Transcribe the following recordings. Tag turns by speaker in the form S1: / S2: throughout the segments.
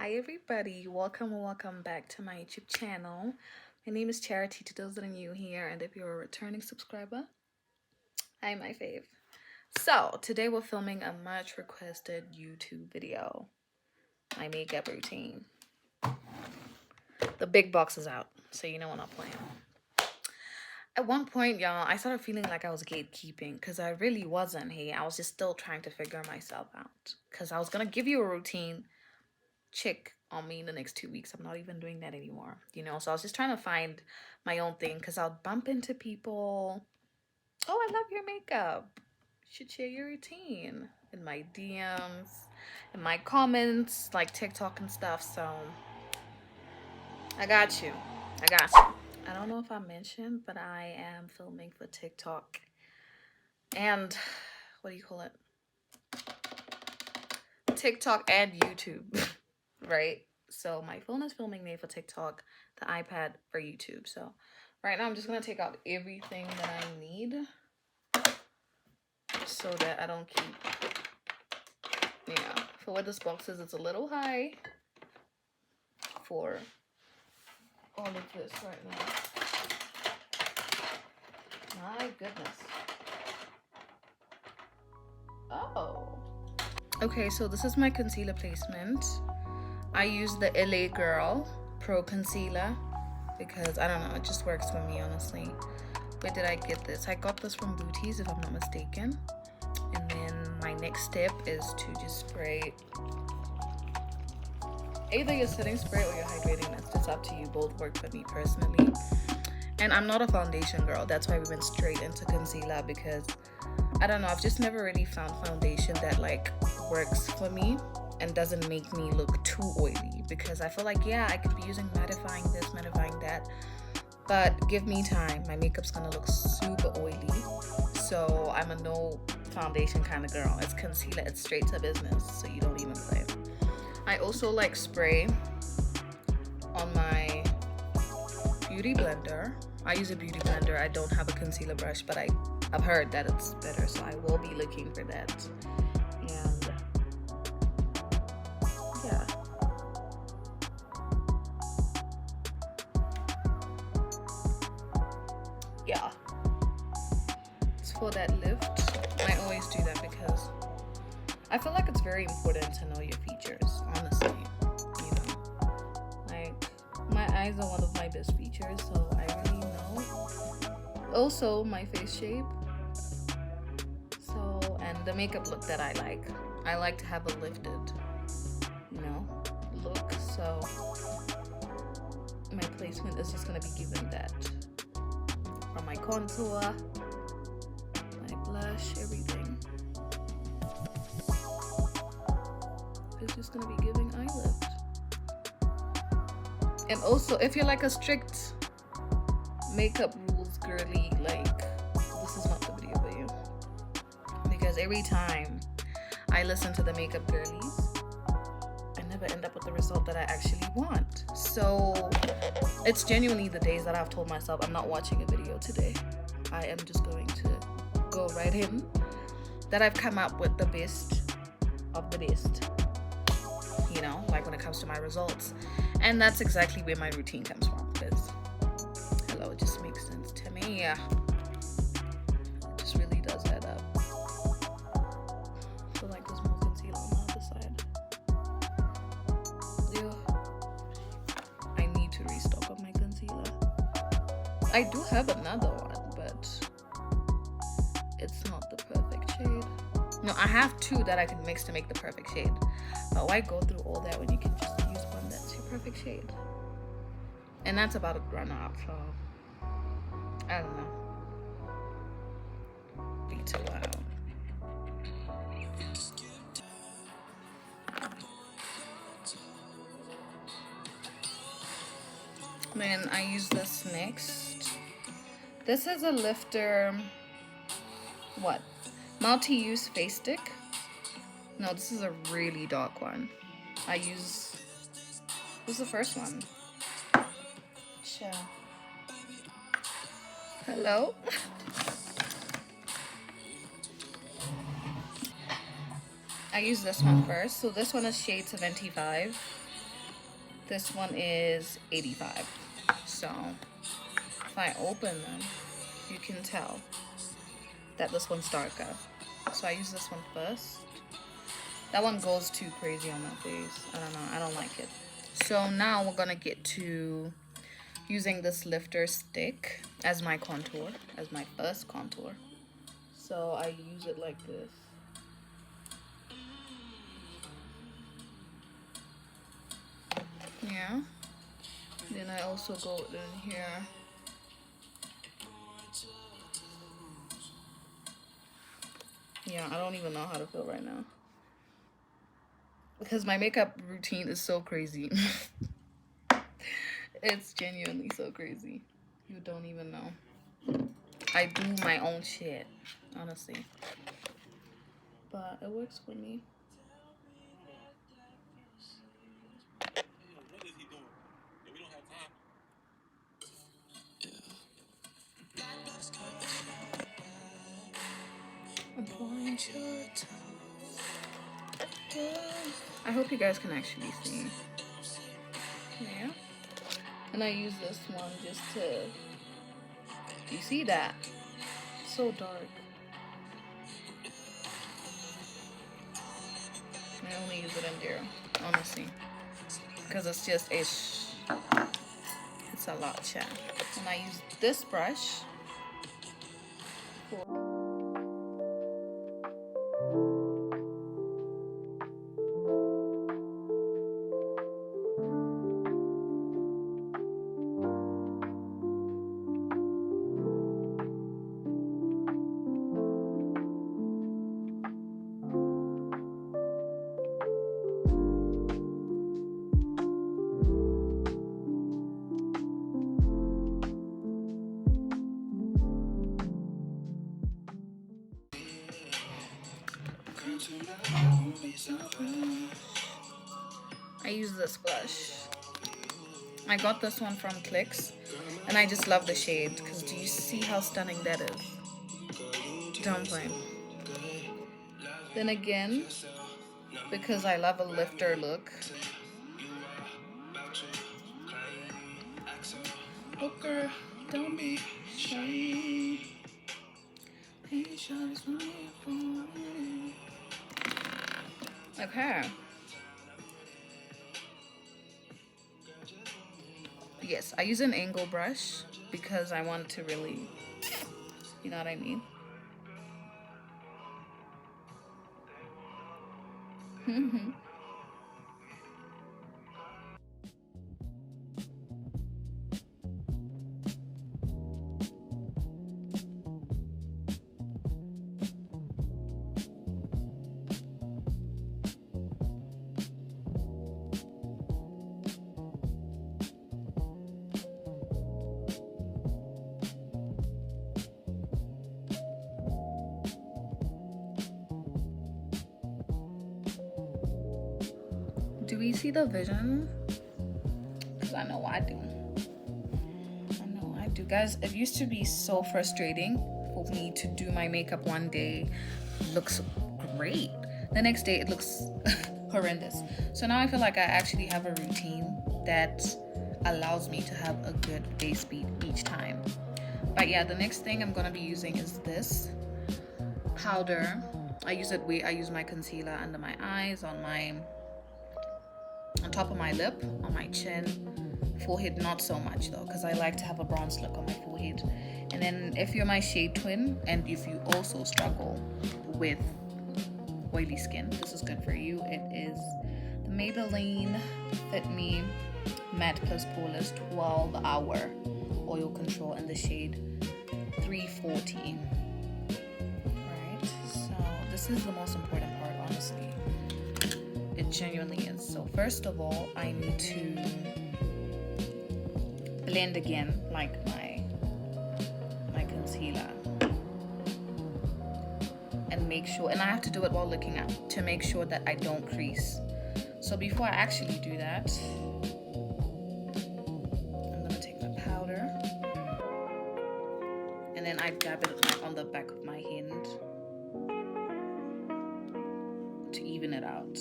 S1: Hi everybody, welcome back to my YouTube channel. My name is Charity to those that are new here, and if you're a returning subscriber, hi my fave. So today we're filming a much requested YouTube video, my makeup routine. The big box is out, so you know what I'm playing. At one point, y'all, I started feeling like I was gatekeeping because I really wasn't. Hey, I was just still trying to figure myself out because I was gonna give you a routine chick on me in the next 2 weeks. I'm not even doing that anymore, so I was just trying to find my own thing because I'll bump into people. Oh, I love your makeup, you should share your routine in my DMs, in my comments, like TikTok and stuff. So I got you. I don't know if I mentioned, but I am filming for TikTok and what do you call it, TikTok and YouTube. Right? So my phone is filming me for TikTok, the iPad for YouTube. So right now I'm just gonna take out everything that I need so that I don't keep, for where this box is, it's a little high for all of this right now. My goodness. Oh. Okay, so this is my concealer placement. I use the LA Girl Pro Concealer because, I don't know, it just works for me, honestly. Where did I get this? I got this from Booties, if I'm not mistaken. And then my next step is to just spray either your setting spray or your hydrating. That's just up to you. Both work for me personally. And I'm not a foundation girl. That's why we went straight into concealer because, I don't know, I've just never really found foundation that like works for me and doesn't make me look too oily, because I feel like, yeah, I could be using mattifying this, mattifying that, but give me time. My makeup's gonna look super oily. So I'm a no foundation kind of girl. It's concealer, it's straight to business, so you don't even play. I also like spray on my beauty blender. I use a beauty blender. I don't have a concealer brush, but I've heard that it's better, so I will be looking for that. And yeah. Yeah. It's for that lift. I always do that because I feel like it's very important to know your features, honestly. Like, my eyes are one of my best features, so I really know. Also, my face shape. So, and the makeup look that I like. I like to have a lifted, look. So, my placement is just gonna be giving that. From my contour, my blush, everything. It's just gonna be giving eye lift. And also, if you're like a strict makeup rules girly, like, this is not the video for you. Because every time I listen to the makeup girlies, I never end up with the result that I actually want. So it's genuinely the days that I've told myself I'm not watching a video today. I am just going to go right in, that I've come up with the best of the best, like when it comes to my results. And that's exactly where my routine comes from, because hello, it just makes sense to me. Yeah, it just really does add up. I feel like there's more concealer on the other side. Yeah, I need to restock on my concealer. I do have another one, but it's not the perfect shade. No, I have two that I can mix to make the perfect shade. But why go through all that when you can just use one that's your perfect shade? And that's about to run out, so I don't know. Be too loud. Then I use this next. This is a lifter, multi-use face stick. No, this is a really dark one. This is the first one. Chill. Hello? I use this one first. So this one is shade 75. This one is 85. So if I open them, you can tell that this one's darker. So I use this one first. That one goes too crazy on my face. I don't know. I don't like it. So now we're gonna get to using this lifter stick as my contour, as my first contour. So I use it like this. Yeah. Then I also go in here. Yeah, I don't even know how to feel right now, because my makeup routine is so crazy. It's genuinely so crazy. You don't even know. I do my own shit, honestly. But it works for me. I hope you guys can actually see. Yeah. And I use this one just to... You see that? So dark. I only use it in there, honestly. Because it's just, it's a lot, chat. And I use this brush for... I use this blush. I got this one from Clicks, and I just love the shade, because do you see how stunning that is? Don't blame. Then again, because I love a lifter look, Booker, don't be shy. Okay. Yes, I use an angle brush because I want to really, you know what I mean? Do we see the vision? Because I know I do. I know I do. Guys, it used to be so frustrating for me to do my makeup one day. It looks great. The next day, it looks horrendous. So now I feel like I actually have a routine that allows me to have a good base beat each time. But yeah, the next thing I'm going to be using is this powder. I use my concealer under my eyes, on top of my lip, on my chin, forehead not so much though, because I like to have a bronze look on my forehead. And then if you're my shade twin, and if you also struggle with oily skin, this is good for you. It is the Maybelline Fit Me Matte Plus Poreless 12-hour oil control in the shade 340. Right, so this is the most important part, honestly. It genuinely is. So first of all, I need to blend again, like my concealer, and make sure, and I have to do it while looking up to make sure that I don't crease. So before I actually do that, I'm gonna take my powder, and then I dab it on the back of my hand to even it out.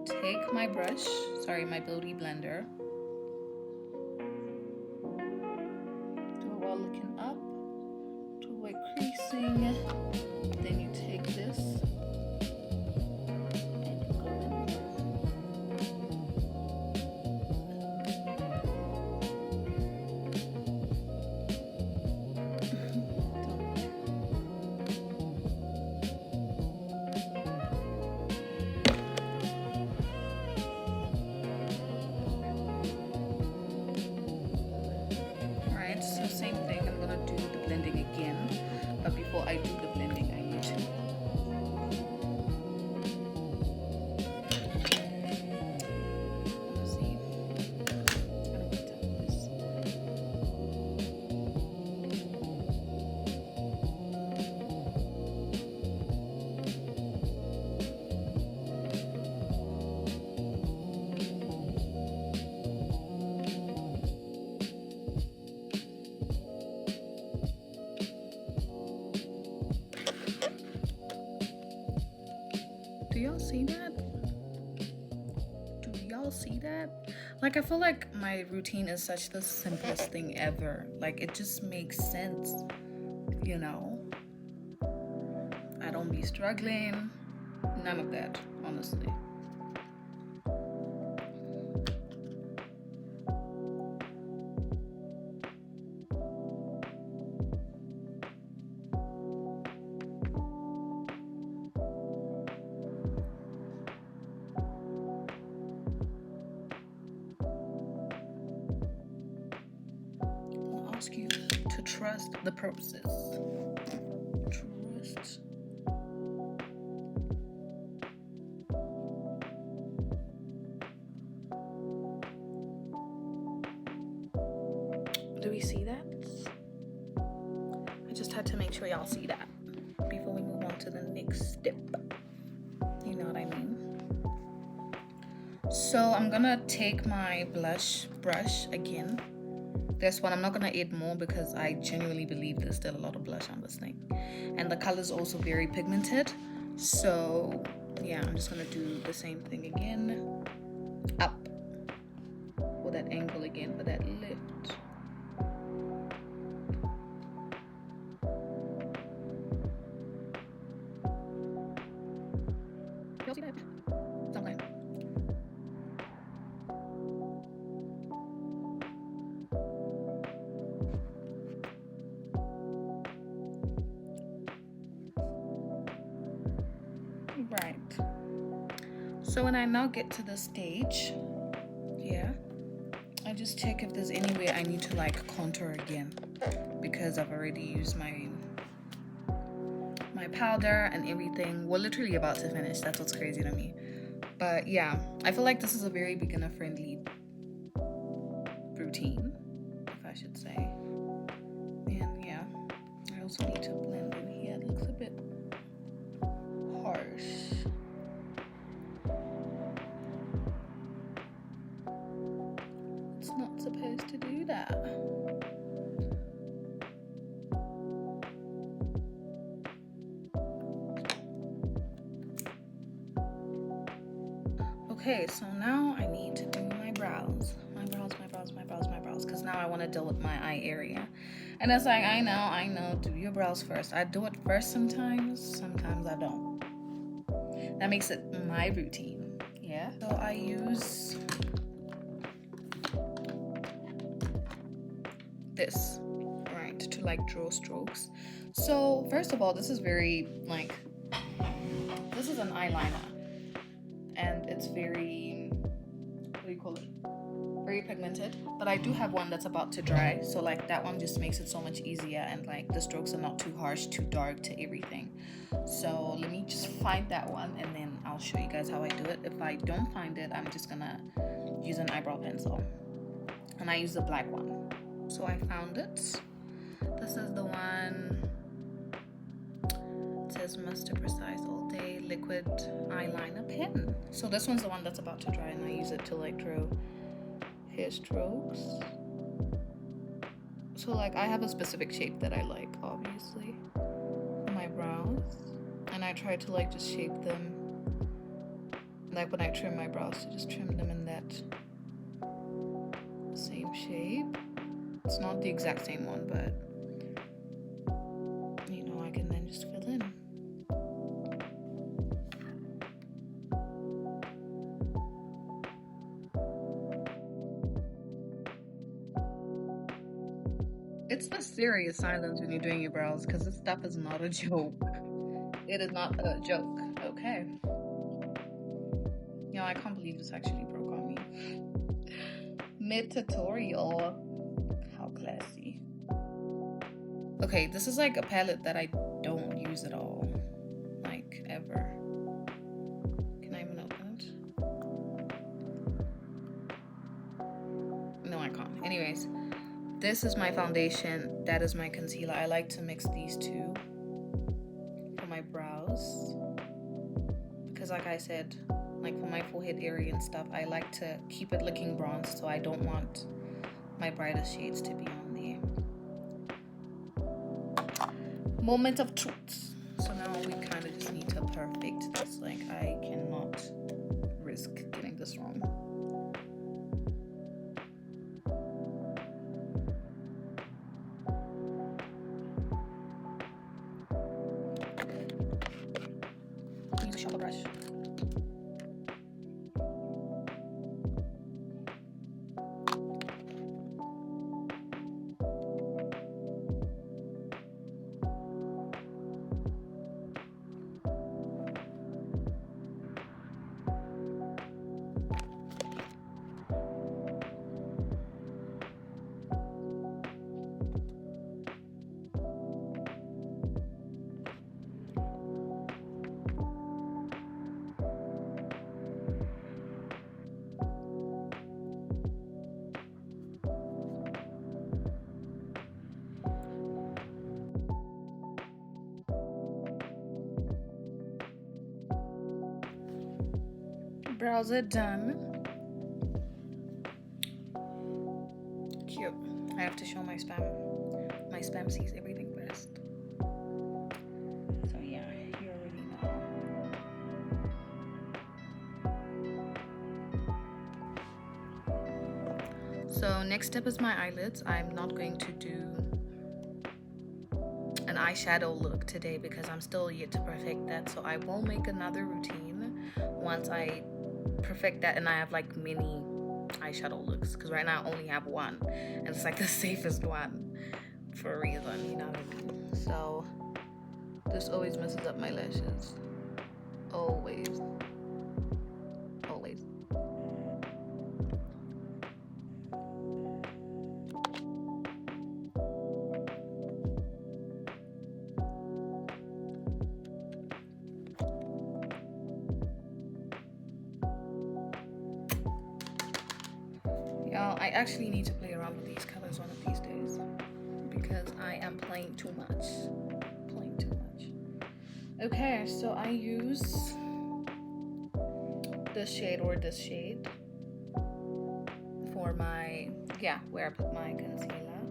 S1: take my brush, sorry, my beauty blender, do it while looking up, to avoid creasing. Then you take this and you go in. Alright, so same thing, I'm gonna do the blending again, but before I do the blending I need to do y'all see that? Do y'all see that? Like, I feel like my routine is such the simplest thing ever. Like, it just makes sense, you know? I don't be struggling. None of that, honestly. Ask you to trust the process. Trust. Do we see that? I just had to make sure y'all see that before we move on to the next step. You know what I mean? So I'm gonna take my blush brush again. This one, I'm not going to add more because I genuinely believe there's still a lot of blush on this thing. And the color is also very pigmented. So, yeah, I'm just going to do the same thing again. Up. For that angle again, for that lift. Y'all see that? Something. Right. So when I now get to the stage, yeah, I just check if there's anywhere I need to like contour again, because I've already used my powder and everything. We're literally about to finish. That's what's crazy to me. But yeah, I feel like this is a very beginner friendly routine, if I should say. And yeah, I also need to blend in here. It looks a bit harsh. It's not supposed to do that. Okay, so now I need to do my brows. Because now I want to deal with my eye area. And it's like, I know, do your brows first. I do it first sometimes I don't. That makes it my routine, yeah? So I use this, right, to like draw strokes. So first of all, this is very like, this is an eyeliner. And it's very, what do you call it? Very pigmented. But I do have one that's about to dry. So like that one just makes it so much easier. And like the strokes are not too harsh, too dark, to everything. So let me just find that one and then I'll show you guys how I do it. If I don't find it, I'm just gonna use an eyebrow pencil. And I use the black one. So I found it. This is the one. It says Master Precise All Day Liquid Eyeliner Pen. So this one's the one that's about to dry, and I use it to like draw hair strokes. So like I have a specific shape that I like, obviously, for my brows, and I try to like just shape them Like when I trim my brows, to just trim them in that same shape. It's not the exact same one, but you know, I can then just fill in. It's the serious silence when you're doing your brows, because this stuff is not a joke. It is not a joke, okay? Yo, I can't believe this actually broke on me. Mid-tutorial. How classy. Okay, this is like a palette that I don't use at all. Like, ever. Can I even open it? No, I can't. Anyways, this is my foundation. That is my concealer. I like to mix these two for my brows. Because like I said, like for my forehead area and stuff, I like to keep it looking bronzed, so I don't want my brightest shades to be on there. Moment of truth. So now we kind of just need to perfect this. Like, I cannot risk getting this wrong. Use a sharper brush. Brows are done. Cute. I have to show my spam. My spam sees everything best. So yeah, you already know. So next step is my eyelids. I'm not going to do an eyeshadow look today because I'm still yet to perfect that. So I will make another routine once I perfect that and I have like mini eyeshadow looks, because right now I only have one and it's like the safest one for a reason, you know what I mean? So this always messes up my lashes. Always. Y'all, I actually need to play around with these colors one of these days because I am playing too much. Okay, so I use this shade or this shade for my, where I put my concealer.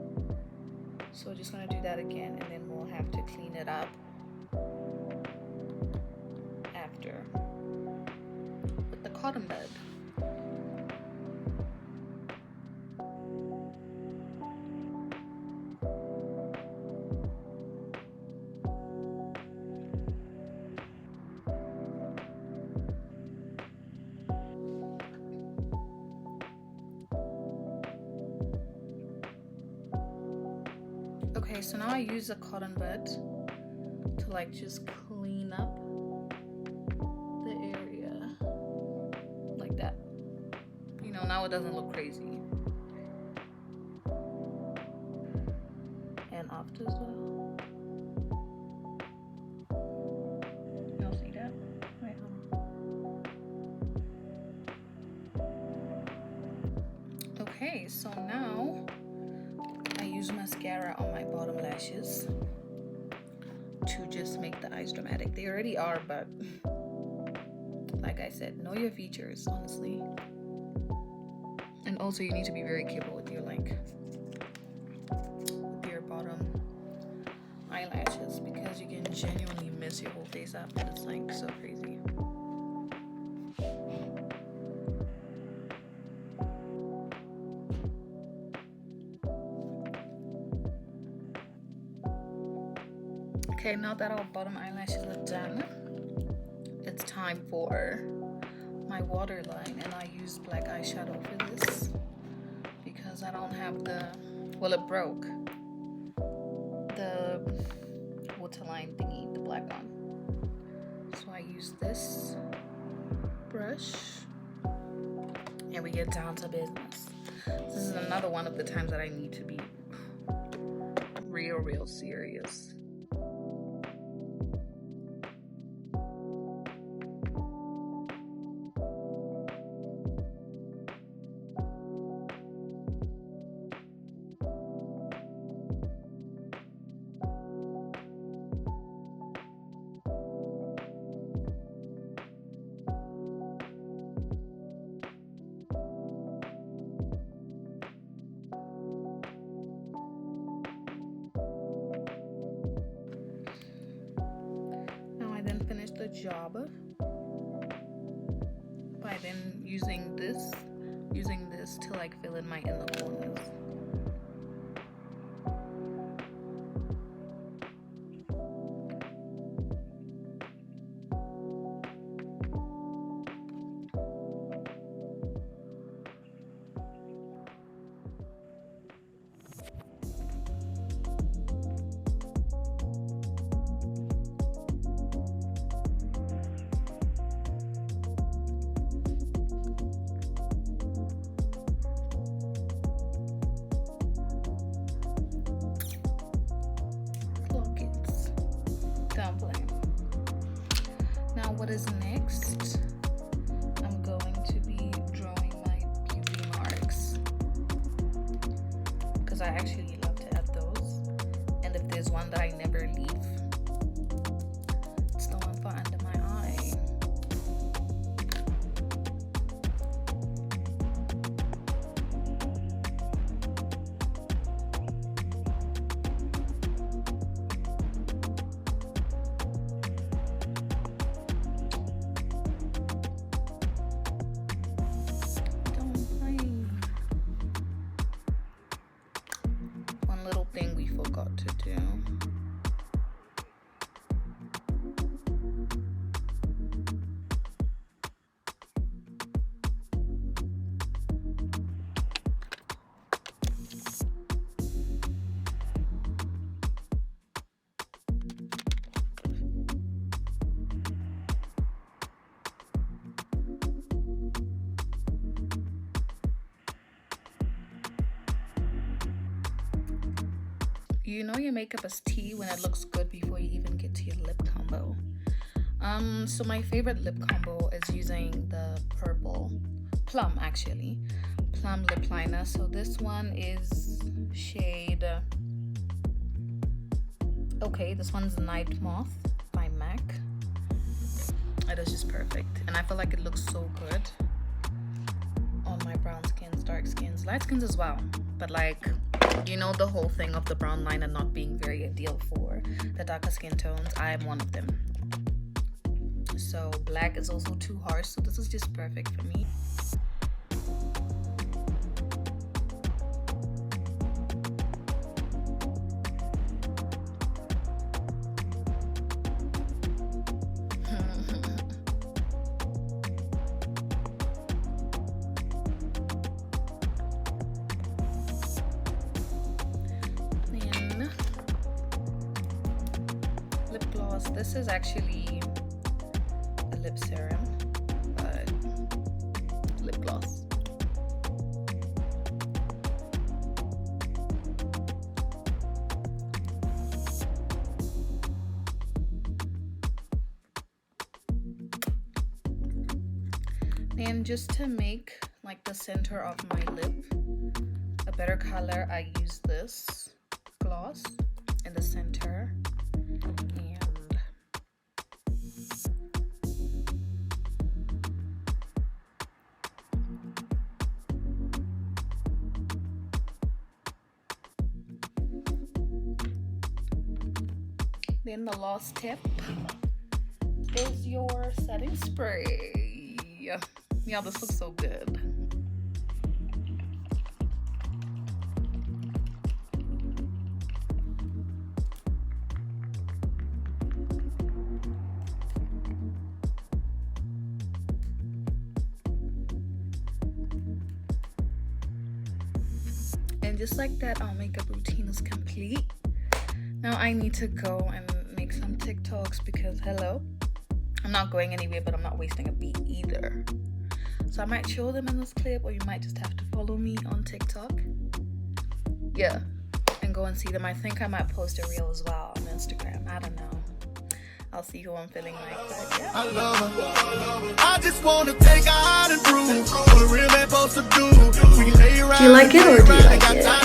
S1: So just gonna do that again, and then we'll have to clean it up after with the cotton bud. Okay, so now I use a cotton bud to like just clean up the area like that. You know, now it doesn't look crazy. And after as well. Y'all see that? Wait, hold on. Okay, so now I use mascara on my bottom lashes to just make the eyes dramatic. They already are, but like I said, know your features, honestly. And also you need to be very careful with your bottom eyelashes, because you can genuinely mess your whole face up, and it's like so crazy. Okay, now that our bottom eyelashes are done, it's time for my waterline, and I use black eyeshadow for this because I don't have the, well, it broke the waterline thingy, the black one. So I use this brush and we get down to business. This is another one of the times that I need to be real serious. The job by then using this to like fill in my inner corners. Now what is next? I'm going to be drawing my beauty marks because I actually love to add those, and if there's one that I never leave, it's the one for under my eye. Thing we forgot to do. You know your makeup is tea when it looks good before you even get to your lip combo. So my favorite lip combo is using the plum lip liner. So this one is shade, okay, this one's Night Moth by MAC. It is just perfect, and I feel like it looks so good on my brown skins, dark skins, light skins as well. But like, you know, the whole thing of the brown liner not being very ideal for the darker skin tones, I am one of them. So black is also too harsh, so this is just perfect for me. This is actually a lip serum, but lip gloss. And just to make like the center of my lip a better color, I use this gloss in the center. Then the last tip is your setting spray. Yeah, this looks so good. And just like that, our makeup routine is complete. Now I need to go and make some TikToks because hello, I'm not going anywhere, but I'm not wasting a beat either. So I might show them in this clip, or you might just have to follow me on TikTok. Yeah, and go and see them. I think I might post a reel as well on Instagram. I don't know. I'll see who I'm feeling like. But yeah.
S2: I love her. I just want to take her out and prove what a real man supposed to do. We lay around.
S1: Do you like it or do you like it?
S2: I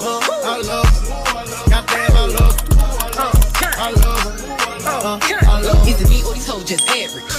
S2: love her. I love her. Goddamn, I love her. I love her.
S3: Is it me or these hoes just average?